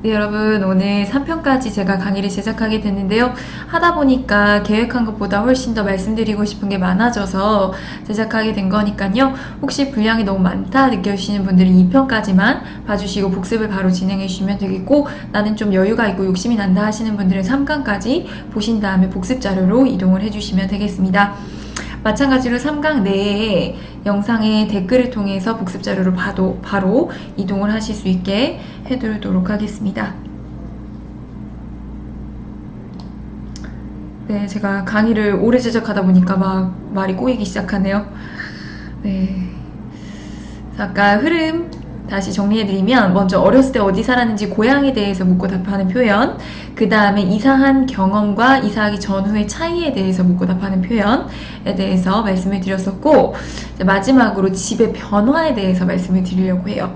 네, 여러분, 오늘 3편까지 제가 강의를 제작하게 됐는데요. 하다 보니까 계획한 것보다 훨씬 더 말씀드리고 싶은 게 많아져서 제작하게 된 거니까요. 혹시 분량이 너무 많다 느껴지시는 분들은 2편까지만 봐주시고 복습을 바로 진행해 주시면 되겠고, 나는 좀 여유가 있고 욕심이 난다 하시는 분들은 3강까지 보신 다음에 복습 자료로 이동을 해주시면 되겠습니다. 마찬가지로 3강 내에 영상의 댓글을 통해서 복습 자료로 바로 이동을 하실 수 있게 해두도록 하겠습니다. 네, 제가 강의를 오래 제작하다 보니까 막 말이 꼬이기 시작하네요. 네. 아까 흐름 다시 정리해드리면, 먼저 어렸을 때 어디 살았는지 고향에 대해서 묻고 답하는 표현, 그 다음에 이사한 경험과 이사하기 전후의 차이에 대해서 묻고 답하는 표현에 대해서 말씀을 드렸었고, 마지막으로 집의 변화에 대해서 말씀을 드리려고 해요.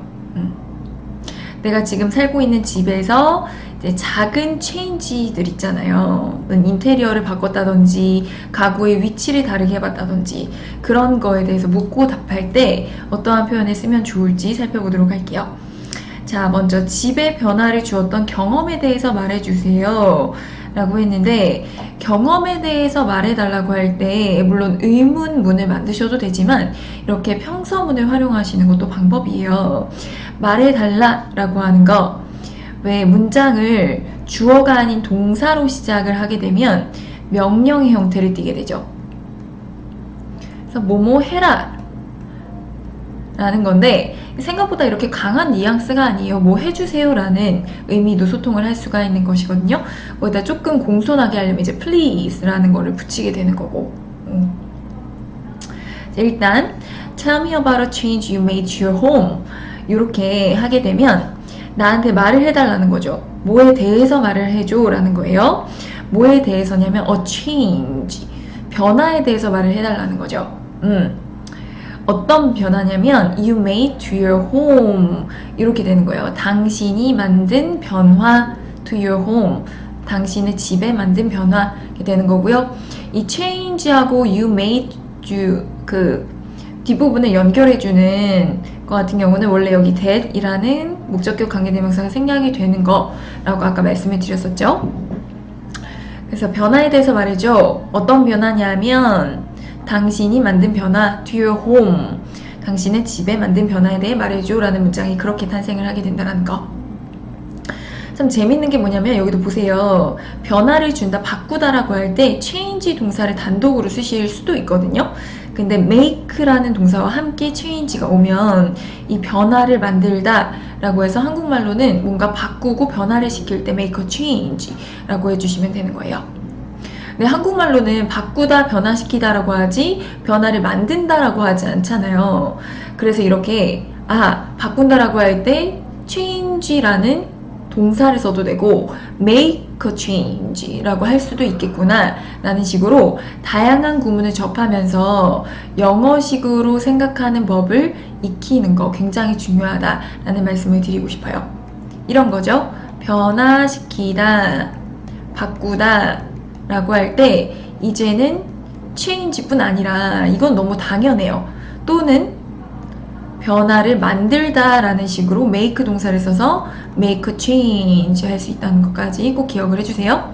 내가 지금 살고 있는 집에서 이제 작은 체인지들 있잖아요. 인테리어를 바꿨다든지 가구의 위치를 다르게 해봤다든지 그런 거에 대해서 묻고 답할 때 어떠한 표현을 쓰면 좋을지 살펴보도록 할게요. 자, 먼저 집의 변화를 주었던 경험에 대해서 말해주세요 라고 했는데, 경험에 대해서 말해달라고 할 때 물론 의문문을 만드셔도 되지만 이렇게 평서문을 활용하시는 것도 방법이에요. 말해달라 라고 하는 거, 왜 문장을 주어가 아닌 동사로 시작을 하게 되면 명령의 형태를 띠게 되죠. 그래서 뭐뭐 해라 라는 건데, 생각보다 이렇게 강한 뉘앙스가 아니에요. 뭐 해주세요 라는 의미도 소통을 할 수가 있는 것이거든요. 거기다 조금 공손하게 하려면 이제 please 라는 거를 붙이게 되는 거고. 일단 tell me about a change you made to your home 이렇게 하게 되면 나한테 말을 해달라는 거죠. 뭐에 대해서 말을 해줘 라는 거예요. 뭐에 대해서냐면 a change, 변화에 대해서 말을 해달라는 거죠. 어떤 변화냐면 you made to your home 이렇게 되는 거예요. 당신이 만든 변화 to your home, 당신의 집에 만든 변화 이렇게 되는 거고요. 이 change하고 you made to 그 뒷부분을 연결해주는 것 같은 경우는 원래 여기 that이라는 목적격 관계대명사가 생략이 되는 거라고 아까 말씀을 드렸었죠. 그래서 변화에 대해서 말이죠. 어떤 변화냐면 당신이 만든 변화 to your home, 당신의 집에 만든 변화에 대해 말해줘 라는 문장이 그렇게 탄생을 하게 된다는 거. 참 재밌는 게 뭐냐면 여기도 보세요. 변화를 준다, 바꾸다라고 할 때 change 동사를 단독으로 쓰실 수도 있거든요. 근데 make라는 동사와 함께 change가 오면 이 변화를 만들다 라고 해서 한국말로는 뭔가 바꾸고 변화를 시킬 때 make a change 라고 해주시면 되는 거예요. 근데 한국말로는 바꾸다, 변화시키다 라고 하지 변화를 만든다 라고 하지 않잖아요. 그래서 이렇게 바꾼다 라고 할 때 change라는 동사를 써도 되고 make a change 라고 할 수도 있겠구나 라는 식으로 다양한 구문을 접하면서 영어식으로 생각하는 법을 익히는 거 굉장히 중요하다 라는 말씀을 드리고 싶어요. 이런 거죠. 변화시키다, 바꾸다 라고 할 때 이제는 change뿐 아니라 이건 너무 당연해요. 또는 변화를 만들다 라는 식으로 make 동사를 써서 make a change 할 수 있다는 것까지 꼭 기억을 해주세요.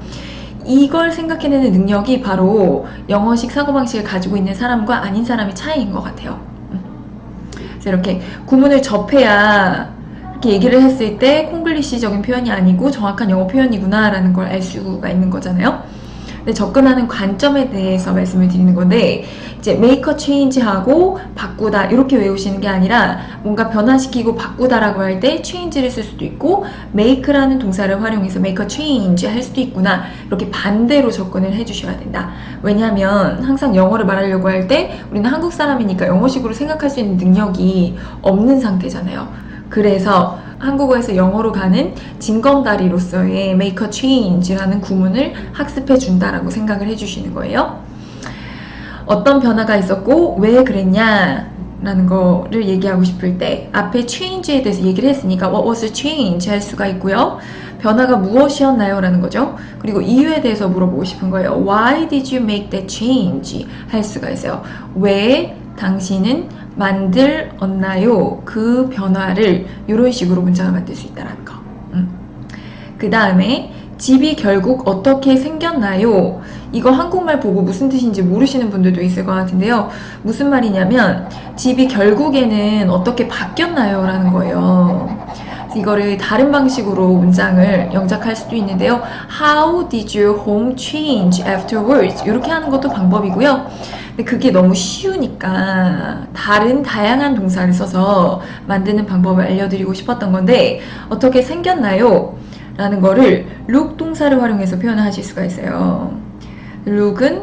이걸 생각해내는 능력이 바로 영어식 사고방식을 가지고 있는 사람과 아닌 사람의 차이인 것 같아요. 그래서 이렇게 구문을 접해야 이렇게 얘기를 했을 때 콩글리시적인 표현이 아니고 정확한 영어 표현이구나 라는 걸 알 수가 있는 거잖아요. 근데 접근하는 관점에 대해서 말씀을 드리는 건데, 이제 make a change 하고 바꾸다 이렇게 외우시는 게 아니라 뭔가 변화시키고 바꾸다라고 할 때 change를 쓸 수도 있고 make라는 동사를 활용해서 make a change 할 수도 있구나, 이렇게 반대로 접근을 해주셔야 된다. 왜냐하면 항상 영어를 말하려고 할 때 우리는 한국 사람이니까 영어식으로 생각할 수 있는 능력이 없는 상태잖아요. 그래서 한국어에서 영어로 가는 징검다리로서의 make a change라는 구문을 학습해 준다라고 생각을 해주시는 거예요. 어떤 변화가 있었고 왜 그랬냐 라는 거를 얘기하고 싶을 때 앞에 change에 대해서 얘기를 했으니까 what was the change 할 수가 있고요. 변화가 무엇이었나요? 라는 거죠. 그리고 이유에 대해서 물어보고 싶은 거예요. Why did you make that change? 할 수가 있어요. 왜 당신은 만들었나요? 그 변화를 이런 식으로 문장을 만들 수 있다는 거. 그 다음에 집이 결국 어떻게 생겼나요? 이거 한국말 보고 무슨 뜻인지 모르시는 분들도 있을 것 같은데요. 무슨 말이냐면 집이 결국에는 어떻게 바뀌었나요? 라는 거예요. 이거를 다른 방식으로 문장을 영작할 수도 있는데요. How did your home change afterwards? 이렇게 하는 것도 방법이고요. 근데 그게 너무 쉬우니까 다양한 동사를 써서 만드는 방법을 알려드리고 싶었던 건데 어떻게 생겼나요? 라는 거를 look 동사를 활용해서 표현을 하실 수가 있어요. look은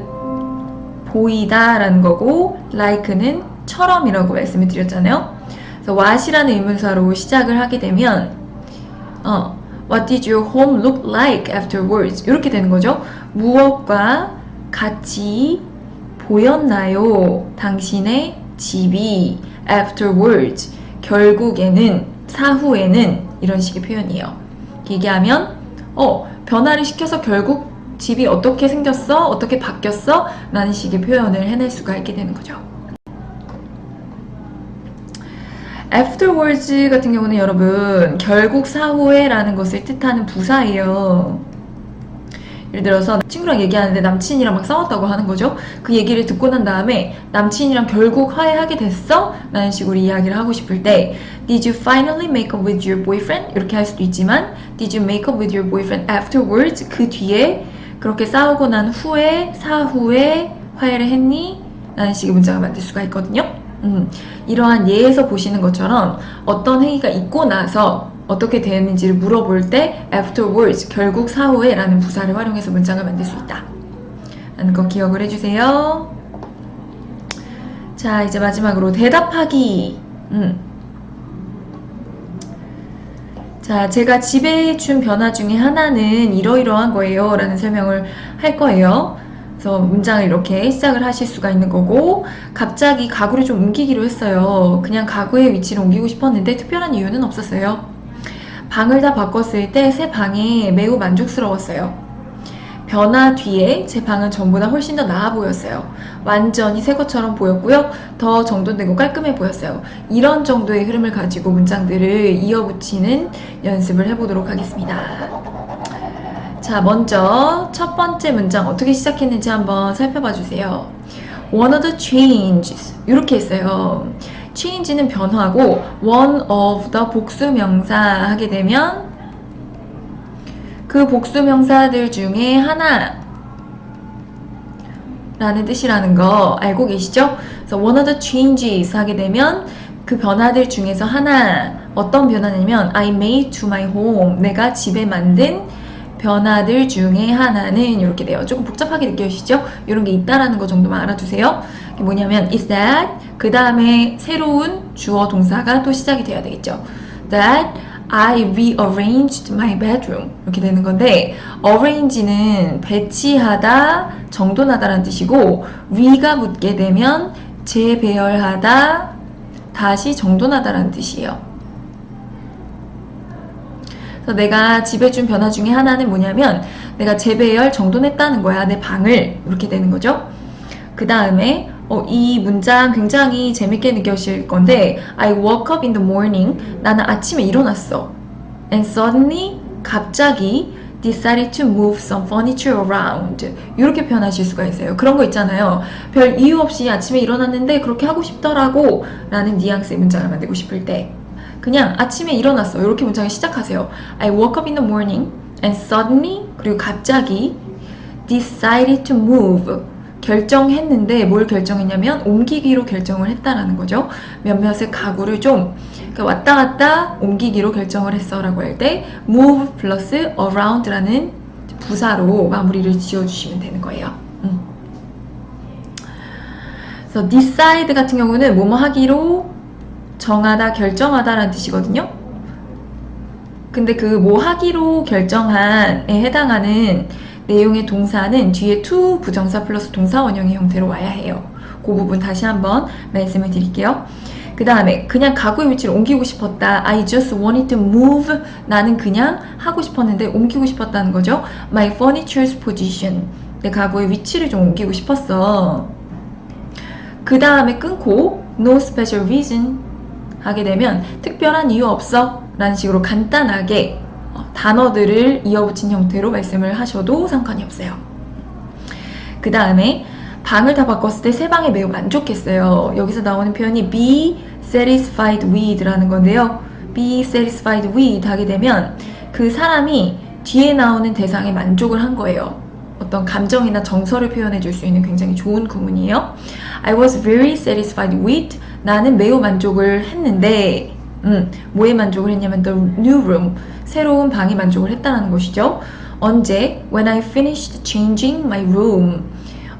보이다 라는 거고 like는 처럼이라고 말씀을 드렸잖아요. 그래서 what이라는 의문사로 시작을 하게 되면 What did your home look like afterwards? 이렇게 되는 거죠. 무엇과 같이 보였나요? 당신의 집이 afterwards 결국에는 사후에는 이런 식의 표현이에요. 얘기하면 변화를 시켜서 결국 집이 어떻게 생겼어? 어떻게 바뀌었어? 라는 식의 표현을 해낼 수가 있게 되는 거죠. afterwards 같은 경우는 여러분 결국 사후에 라는 것을 뜻하는 부사예요. 예를 들어서 친구랑 얘기하는데 남친이랑 막 싸웠다고 하는 거죠. 그 얘기를 듣고 난 다음에 남친이랑 결국 화해하게 됐어? 라는 식으로 이야기를 하고 싶을 때 Did you finally make up with your boyfriend? 이렇게 할 수도 있지만 Did you make up with your boyfriend afterwards? 그 뒤에 그렇게 싸우고 난 후에 사후에 화해를 했니? 라는 식의 문장을 만들 수가 있거든요. 이러한 예에서 보시는 것처럼 어떤 행위가 있고 나서 어떻게 되었는지를 물어볼 때 afterwards, 결국 사후에 라는 부사를 활용해서 문장을 만들 수 있다 라는 거 기억을 해주세요. 자, 이제 마지막으로 대답하기. 자, 제가 집에 준 변화 중에 하나는 이러이러한 거예요 라는 설명을 할 거예요. 그래서 문장을 이렇게 시작을 하실 수가 있는 거고, 갑자기 가구를 좀 옮기기로 했어요. 그냥 가구의 위치를 옮기고 싶었는데 특별한 이유는 없었어요. 방을 다 바꿨을 때 새 방에 매우 만족스러웠어요. 변화 뒤에 제 방은 전보다 훨씬 더 나아 보였어요. 완전히 새 것처럼 보였고요. 더 정돈되고 깔끔해 보였어요. 이런 정도의 흐름을 가지고 문장들을 이어붙이는 연습을 해보도록 하겠습니다. 자, 먼저 첫 번째 문장 어떻게 시작했는지 한번 살펴봐 주세요. One of the changes 이렇게 했어요. change는 변화고 one of the 복수명사 하게 되면 그 복수명사들 중에 하나 라는 뜻이라는 거 알고 계시죠? 그래서 one of the changes 하게 되면 그 변화들 중에서 하나, 어떤 변화냐면 I made to my home, 내가 집에 만든 변화들 중에 하나는 이렇게 돼요. 조금 복잡하게 느껴지시죠? 이런 게 있다라는 거 정도만 알아두세요. 이게 뭐냐면 is that, 그 다음에 새로운 주어 동사가 또 시작이 돼야 되겠죠. That I rearranged my bedroom 이렇게 되는 건데, arrange는 배치하다, 정돈하다 라는 뜻이고, re가 붙게 되면 재배열하다, 다시 정돈하다 라는 뜻이에요. 그래서 내가 집에 준 변화 중에 하나는 뭐냐면 내가 재배열 정돈했다는 거야. 내 방을. 이렇게 되는 거죠. 그 다음에 이 문장 굉장히 재밌게 느껴질 건데 I woke up in the morning. 나는 아침에 일어났어. And suddenly, 갑자기 decided to move some furniture around. 이렇게 표현하실 수가 있어요. 그런 거 있잖아요. 별 이유 없이 아침에 일어났는데 그렇게 하고 싶더라고 라는 뉘앙스의 문장을 만들고 싶을 때 그냥 아침에 일어났어. 이렇게 문장을 시작하세요. I woke up in the morning and suddenly, 그리고 갑자기 decided to move. 결정했는데 뭘 결정했냐면 옮기기로 결정을 했다라는 거죠. 몇몇의 가구를 좀 왔다 갔다 옮기기로 결정을 했어 라고 할 때 move 플러스 around 라는 부사로 마무리를 지어주시면 되는 거예요. 그래서 decide 같은 경우는 뭐뭐 하기로 정하다, 결정하다 라는 뜻이거든요. 근데 그 뭐 하기로 결정한에 해당하는 내용의 동사는 뒤에 to 부정사 플러스 동사 원형의 형태로 와야 해요. 그 부분 다시 한번 말씀을 드릴게요. 그 다음에 그냥 가구의 위치를 옮기고 싶었다. I just wanted to move. 나는 그냥 하고 싶었는데 옮기고 싶었다는 거죠. My furniture's position. 내 가구의 위치를 좀 옮기고 싶었어. 그 다음에 끊고 no special reason 하게 되면 특별한 이유 없어 라는 식으로 간단하게 단어들을 이어붙인 형태로 말씀을 하셔도 상관이 없어요. 그 다음에 방을 다 바꿨을 때 새 방에 매우 만족했어요. 여기서 나오는 표현이 be satisfied with 라는 건데요. be satisfied with 하게 되면 그 사람이 뒤에 나오는 대상에 만족을 한 거예요. 어떤 감정이나 정서를 표현해 줄 수 있는 굉장히 좋은 구문이에요. I was very satisfied with, 나는 매우 만족을 했는데 뭐에 만족을 했냐면 the new room, 새로운 방에 만족을 했다는 것이죠. 언제? When I finished changing my room.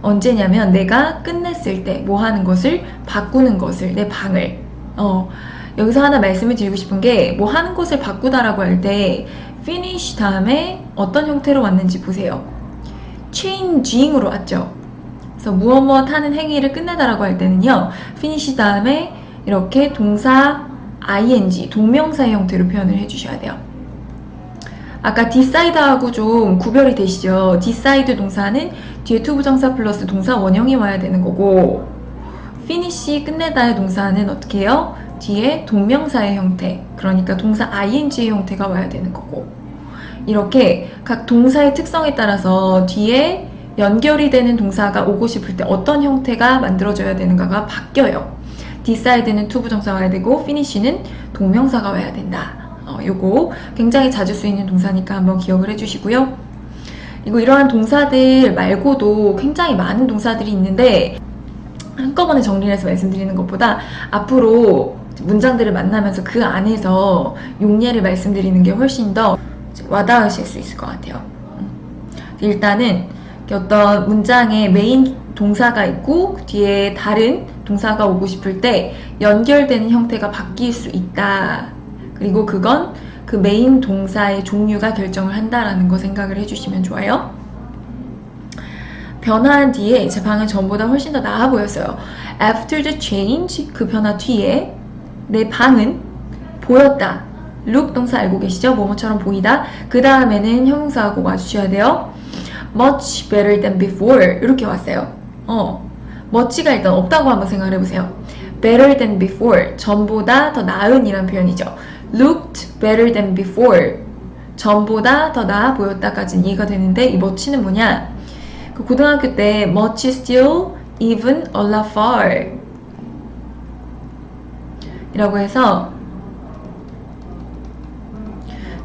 언제냐면 내가 끝냈을 때 뭐 하는 것을, 바꾸는 것을, 내 방을. 여기서 하나 말씀을 드리고 싶은 게 뭐 하는 것을 바꾸다라고 할 때 finish 다음에 어떤 형태로 왔는지 보세요. changing으로 왔죠. 그래서 무엇 하는 행위를 끝내다라고 할 때는요, finish 다음에 이렇게 동사 ing, 동명사의 형태로 표현을 해주셔야 돼요. 아까 decide하고 좀 구별이 되시죠? decide 동사는 뒤에 to 부정사 플러스 동사 원형이 와야 되는 거고, finish 끝내다의 동사는 어떻게 해요? 뒤에 동명사의 형태, 그러니까 동사 ing의 형태가 와야 되는 거고, 이렇게 각 동사의 특성에 따라서 뒤에 연결이 되는 동사가 오고 싶을 때 어떤 형태가 만들어져야 되는가가 바뀌어요. decide는 to 부정사가 와야 되고 finish는 동명사가 와야 된다. 요거 굉장히 자주 쓰이는 동사니까 한번 기억을 해주시고요. 그리고 이러한 동사들 말고도 굉장히 많은 동사들이 있는데 한꺼번에 정리를 해서 말씀드리는 것보다 앞으로 문장들을 만나면서 그 안에서 용례를 말씀드리는 게 훨씬 더 와닿으실 수 있을 것 같아요. 일단은 어떤 문장에 메인 동사가 있고 그 뒤에 다른 동사가 오고 싶을 때 연결되는 형태가 바뀔 수 있다. 그리고 그건 그 메인 동사의 종류가 결정을 한다라는 거 생각을 해주시면 좋아요. 변화한 뒤에 제 방은 전보다 훨씬 더 나아 보였어요. After the change, 그 변화 뒤에 내 방은 보였다. look 동사 알고 계시죠? 뭐뭐처럼 보이다. 그 다음에는 형용사하고 와주셔야 돼요. much better than before 이렇게 왔어요. much가 일단 없다고 한번 생각을 해보세요. better than before, 전보다 더 나은 이란 표현이죠. looked better than before, 전보다 더 나아 보였다까지는 이해가 되는데 이 much는 뭐냐? 그 고등학교 때 much still, even, a lot far 이라고 해서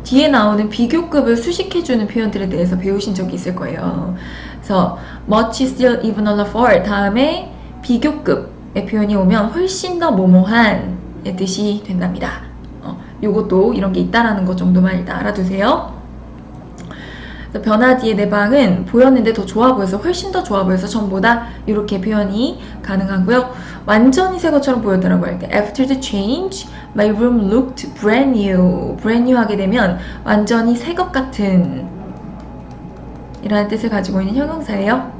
뒤에 나오는 비교급을 수식해주는 표현들에 대해서 배우신 적이 있을 거예요. 그래서 much still, even, a lot far 다음에 비교급의 표현이 오면 훨씬 더 뭐뭐한 의 뜻이 된답니다. 요것도 이런 게 있다라는 것 정도만 일단 알아두세요. 변화 뒤에 내 방은 보였는데 더 좋아 보여서, 훨씬 더 좋아 보여서 전보다 이렇게 표현이 가능하고요. 완전히 새 것처럼 보였다라고 할 때 After the change, my room looked brand new. brand new 하게 되면 완전히 새 것 같은 이라는 뜻을 가지고 있는 형용사예요.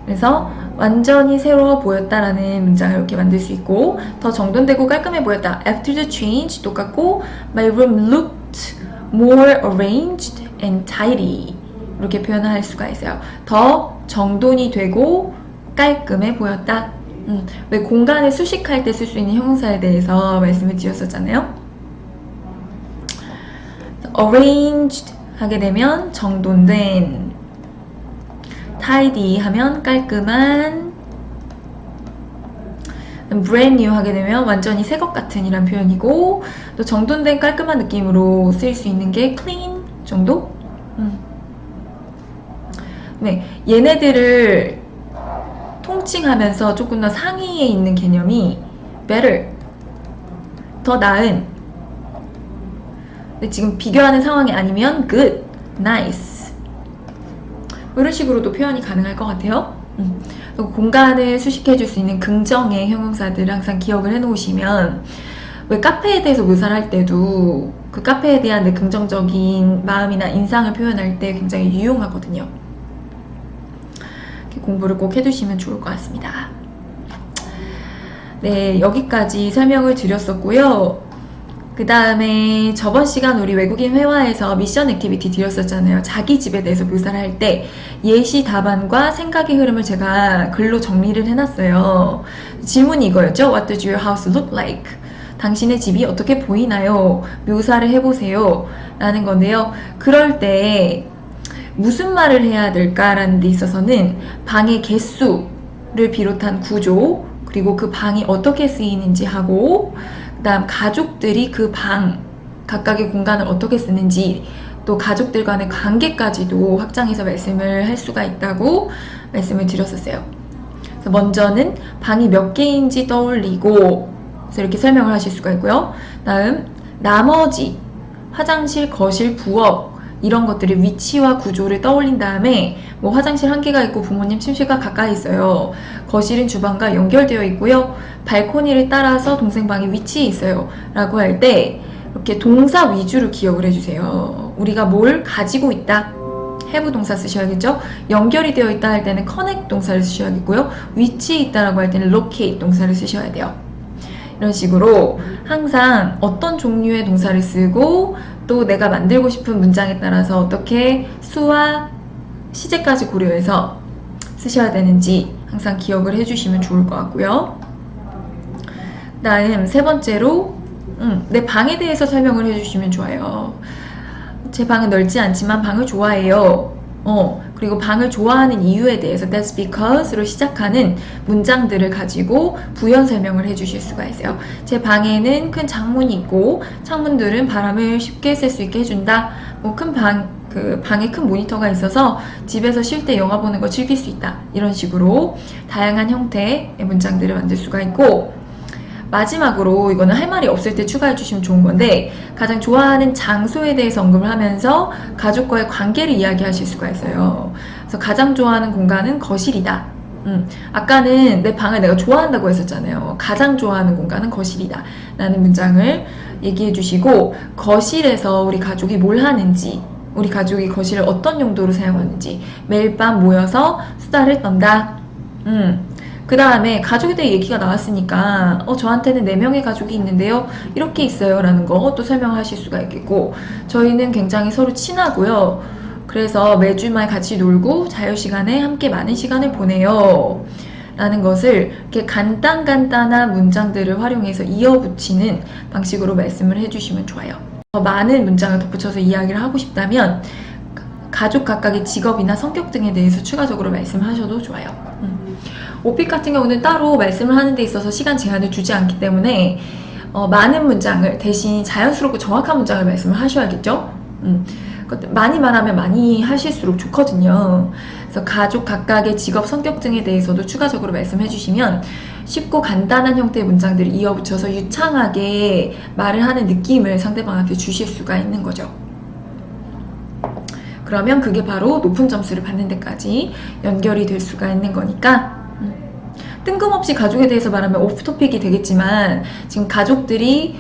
그래서 완전히 새로워 보였다라는 문장을 이렇게 만들 수 있고, 더 정돈되고 깔끔해 보였다. After the change 똑같고 my room looked more arranged and tidy 이렇게 표현을 할 수가 있어요. 더 정돈이 되고 깔끔해 보였다. 왜 공간을 수식할 때 쓸 수 있는 형용사에 대해서 말씀을 드렸었잖아요. arranged 하게 되면 정돈된, tidy 하면 깔끔한, brand new 하게 되면 완전히 새 것 같은 이란 표현이고, 또 정돈된 깔끔한 느낌으로 쓰일 수 있는 게 clean 정도? 네, 얘네들을 통칭하면서 조금 더 상위에 있는 개념이 better, 더 나은. 근데 지금 비교하는 상황이 아니면 good, nice 이런 식으로도 표현이 가능할 것 같아요. 공간을 수식해 줄 수 있는 긍정의 형용사들을 항상 기억을 해 놓으시면, 왜 카페에 대해서 묘사를 할 때도 그 카페에 대한 내 긍정적인 마음이나 인상을 표현할 때 굉장히 유용하거든요. 이렇게 공부를 꼭 해두시면 좋을 것 같습니다. 네, 여기까지 설명을 드렸었고요. 그 다음에 저번 시간 우리 외국인 회화에서 미션 액티비티 드렸었잖아요. 자기 집에 대해서 묘사를 할 때 예시 답안과 생각의 흐름을 제가 글로 정리를 해놨어요. 질문이 이거였죠. What does your house look like? 당신의 집이 어떻게 보이나요? 묘사를 해보세요. 라는 건데요. 그럴 때 무슨 말을 해야 될까라는 데 있어서는 방의 개수를 비롯한 구조, 그리고 그 방이 어떻게 쓰이는지 하고, 그 다음 가족들이 그 방, 각각의 공간을 어떻게 쓰는지, 또 가족들 간의 관계까지도 확장해서 말씀을 할 수가 있다고 말씀을 드렸었어요. 그래서 먼저는 방이 몇 개인지 떠올리고, 그래서 이렇게 설명을 하실 수가 있고요. 다음, 나머지 화장실, 거실, 부엌 이런 것들의 위치와 구조를 떠올린 다음에 뭐 화장실 한 개가 있고 부모님 침실과 가까이 있어요. 거실은 주방과 연결되어 있고요. 발코니를 따라서 동생 방이 위치해 있어요. 라고 할 때 이렇게 동사 위주로 기억을 해주세요. 우리가 뭘 가지고 있다. have 동사 쓰셔야겠죠? 연결이 되어 있다 할 때는 connect 동사를 쓰셔야겠고요. 위치에 있다라고 할 때는 locate 동사를 쓰셔야 돼요. 이런 식으로 항상 어떤 종류의 동사를 쓰고 또 내가 만들고 싶은 문장에 따라서 어떻게 수와 시제까지 고려해서 쓰셔야 되는지 항상 기억을 해주시면 좋을 것 같고요. 다음 세 번째로 내 방에 대해서 설명을 해주시면 좋아요. 제 방은 넓지 않지만 방을 좋아해요. 그리고 방을 좋아하는 이유에 대해서 That's because로 시작하는 문장들을 가지고 부연 설명을 해주실 수가 있어요. 제 방에는 큰 창문이 있고 창문들은 바람을 쉽게 쐴 수 있게 해준다. 뭐 방에 큰 모니터가 있어서 집에서 쉴 때 영화 보는 거 즐길 수 있다. 이런 식으로 다양한 형태의 문장들을 만들 수가 있고, 마지막으로 이거는 할 말이 없을 때 추가해 주시면 좋은 건데, 가장 좋아하는 장소에 대해서 언급을 하면서 가족과의 관계를 이야기하실 수가 있어요. 그래서 가장 좋아하는 공간은 거실이다. 아까는 내 방을 내가 좋아한다고 했었잖아요. 가장 좋아하는 공간은 거실이다 라는 문장을 얘기해 주시고, 거실에서 우리 가족이 뭘 하는지, 우리 가족이 거실을 어떤 용도로 사용하는지, 매일 밤 모여서 수다를 떤다. 그 다음에 가족에 대해 얘기가 나왔으니까 저한테는 4명의 가족이 있는데요. 이렇게 있어요 라는 거 또 설명하실 수가 있겠고, 저희는 굉장히 서로 친하고요. 그래서 매주말 같이 놀고 자유시간에 함께 많은 시간을 보내요. 라는 것을 이렇게 간단한 문장들을 활용해서 이어붙이는 방식으로 말씀을 해주시면 좋아요. 더 많은 문장을 덧붙여서 이야기를 하고 싶다면 가족 각각의 직업이나 성격 등에 대해서 추가적으로 말씀하셔도 좋아요. 오픽 같은 경우는 따로 말씀을 하는 데 있어서 시간 제한을 주지 않기 때문에 많은 문장을 대신 자연스럽고 정확한 문장을 말씀을 하셔야겠죠. 많이 말하면 많이 하실수록 좋거든요. 그래서 가족 각각의 직업, 성격 등에 대해서도 추가적으로 말씀해 주시면 쉽고 간단한 형태의 문장들을 이어붙여서 유창하게 말을 하는 느낌을 상대방한테 주실 수가 있는 거죠. 그러면 그게 바로 높은 점수를 받는 데까지 연결이 될 수가 있는 거니까, 뜬금없이 가족에 대해서 말하면 오프토픽이 되겠지만, 지금 가족들이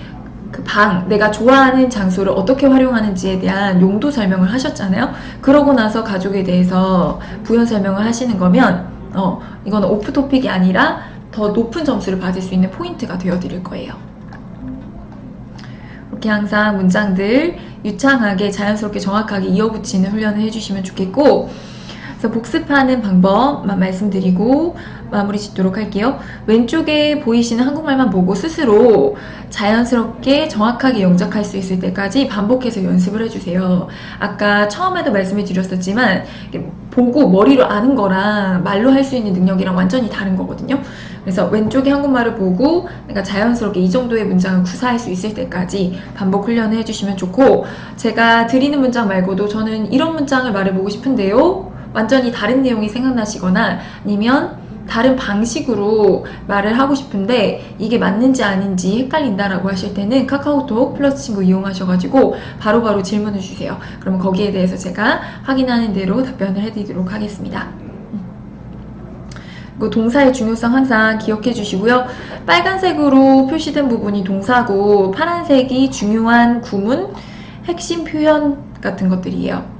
그 방, 내가 좋아하는 장소를 어떻게 활용하는지에 대한 용도 설명을 하셨잖아요. 그러고 나서 가족에 대해서 부연 설명을 하시는 거면 이건 오프토픽이 아니라 더 높은 점수를 받을 수 있는 포인트가 되어 드릴 거예요. 이렇게 항상 문장들 유창하게 자연스럽게 정확하게 이어붙이는 훈련을 해주시면 좋겠고, 그래서 복습하는 방법만 말씀드리고 마무리 짓도록 할게요. 왼쪽에 보이시는 한국말만 보고 스스로 자연스럽게 정확하게 영작할 수 있을 때까지 반복해서 연습을 해주세요. 아까 처음에도 말씀을 드렸었지만 보고 머리로 아는 거랑 말로 할 수 있는 능력이랑 완전히 다른 거거든요. 그래서 왼쪽에 한국말을 보고 내가 자연스럽게 이 정도의 문장을 구사할 수 있을 때까지 반복 훈련을 해주시면 좋고, 제가 드리는 문장 말고도 저는 이런 문장을 말해보고 싶은데요, 완전히 다른 내용이 생각나시거나 아니면 다른 방식으로 말을 하고 싶은데 이게 맞는지 아닌지 헷갈린다라고 하실 때는 카카오톡 플러스 친구 이용하셔가지고 바로바로 질문을 주세요. 그러면 거기에 대해서 제가 확인하는 대로 답변을 해드리도록 하겠습니다. 그리고 동사의 중요성 항상 기억해 주시고요. 빨간색으로 표시된 부분이 동사고 파란색이 중요한 구문, 핵심 표현 같은 것들이에요.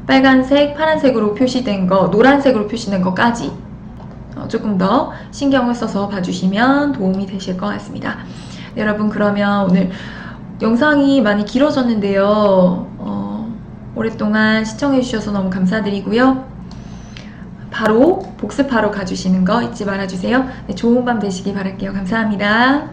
빨간색, 파란색으로 표시된 거, 노란색으로 표시된 거까지 조금 더 신경을 써서 봐주시면 도움이 되실 것 같습니다. 네, 여러분, 그러면 오늘 영상이 많이 길어졌는데요. 오랫동안 시청해주셔서 너무 감사드리고요. 바로 복습하러 가주시는 거 잊지 말아주세요. 네, 좋은 밤 되시기 바랄게요. 감사합니다.